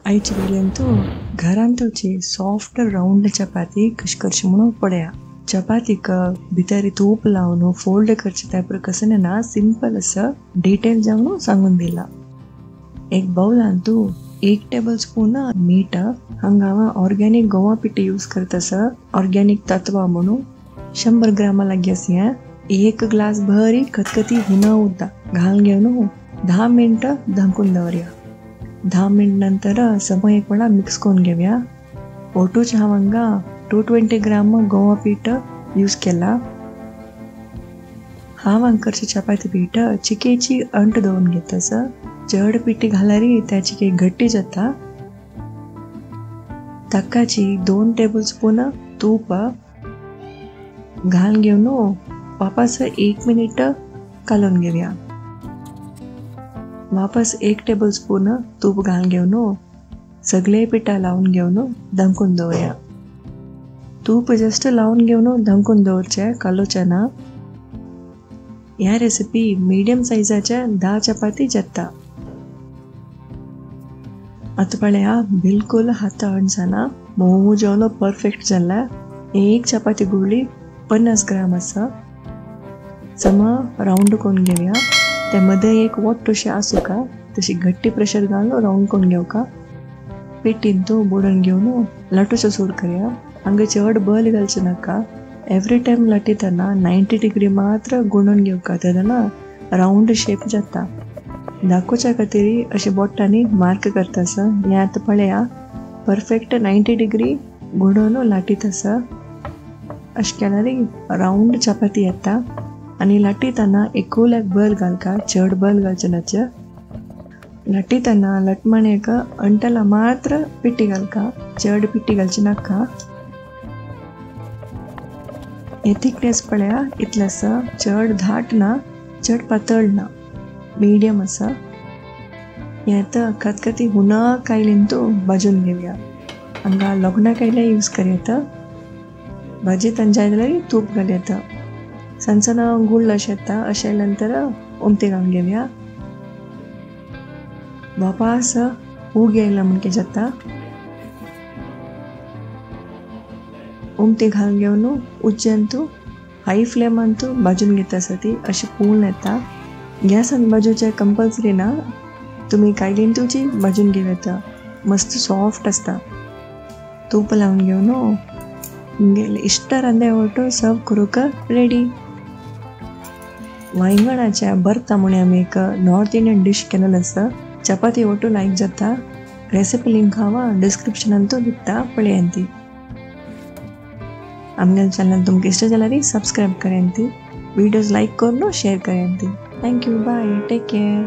आयचे वेळेंतू घरांतूची soft round चपाती कशी करची म्हणून पळया. चपातीक भितर तूप लावून फोल्ड करचे त्या कसं ना सिंपल असं डिटेल जाऊन सांगून दिला. एक बाउलांतू 1 टेबल स्पून मीठ हंगामा ऑर्गॅनिक गोवा पिठी यूज करतस ऑर्गॅनिक तत्व म्हणून 100 ग्राम लागी असे 1 ग्लास भरी खतखती हुना उद्दा घालून घेऊन 10 मिनिट धमकून दवरूया. 10 मिनिट नंतर समय एक वेळा मिक्स करून घेऊया. ओटूच्या हांगा 220 ग्राम गोवा पीठ यूज केला. हांगरची चपाती पीठ चिकेची अंट दवरून घेतस. चड पिठी घालारी त्या चिके घट्टी जाता. ताकाची 2 टेबल स्पून तूप घालून घेऊन वापस 1 मिनिट कालून घेऊया. वापस 1 टेबल स्पून तूप घालून घेऊन सगळे पिठा लावून घेऊन धमकून दवरूया. तूप जस्ट लावून घेऊन धमकून दवरचे कालोच्या ना. ह्या रेसिपी मीडियम साइजाच्या 10 चपाती जाता. आता पळया बिलकुल हात अणसाना मोमो जेवण परफेक्ट झाला. एक चपाती गुळली 50 ग्राम असा समा राउंड करून घेऊया. त्यामध्ये एक वोटशी असू का तशी घट्टी प्रेशर घालून राउंड करून घेऊ का. पिठीन तो बुडून घेऊन लाटूचं सूड करूया. हंग चड बल घालचे नका. एव्हरी टाइम लाटीतना 90 डिग्री मात्र गुणून घेऊ का त्याला राउंड शेप जाता. दाखोच्या खातीर अशी बोटांनी मार्क करतास. यात पळया परफेक्ट 90 डिग्री गुणून लाटीतस. अशें केल्यार राउंड चपाती येता. आणि लाटीतना एकोल्याक बल घालका चड बल घालचे नाच. लाटीतना लटमणेक अंटला मात्र पिठी घालका चड पिठी घालची नाका. हे थिकनेस पळया इतलंस चड धाट ना चड पातळ ना मीडियम असा. यात खतखती हुना कायलीन तो भाजून घेऊया. हांगा लग्ना कायल्या यूज करयत. भाजी जाय जाल्यार तूप घालयत. सनसन गुळ अशें येता. अशें नंतर उमती घालून घेऊया. वापस उग येयला म्हणके जाता. उमती घालून घेऊन उज्जंतू हाई फ्लेमांतू भाजून घेता ती अशी पूर्ण येता. गॅसान भाजूचे कंपल्सरी ना. तुम्ही कायलींतूची भाजून घेता मस्त सॉफ्ट असता. तूप लावून घेऊन इष्ट रांद्यावटो सर्व करूक रेडी. वांगणाच्या भरता म्हणून आम्ही एक नॉर्थ इंडियन डिश केलेलं असतं. चपाती ओटू लायक जाता. रेसिपी लिंक हांव डिस्क्रिप्शनांतू दिता पळयांती. आमगे चॅनल तुमकां इष्ट जाल्यार सब्सक्राइब करायंती. वीडियोज लाइक करून शेयर करायंती. Thank you bye take care.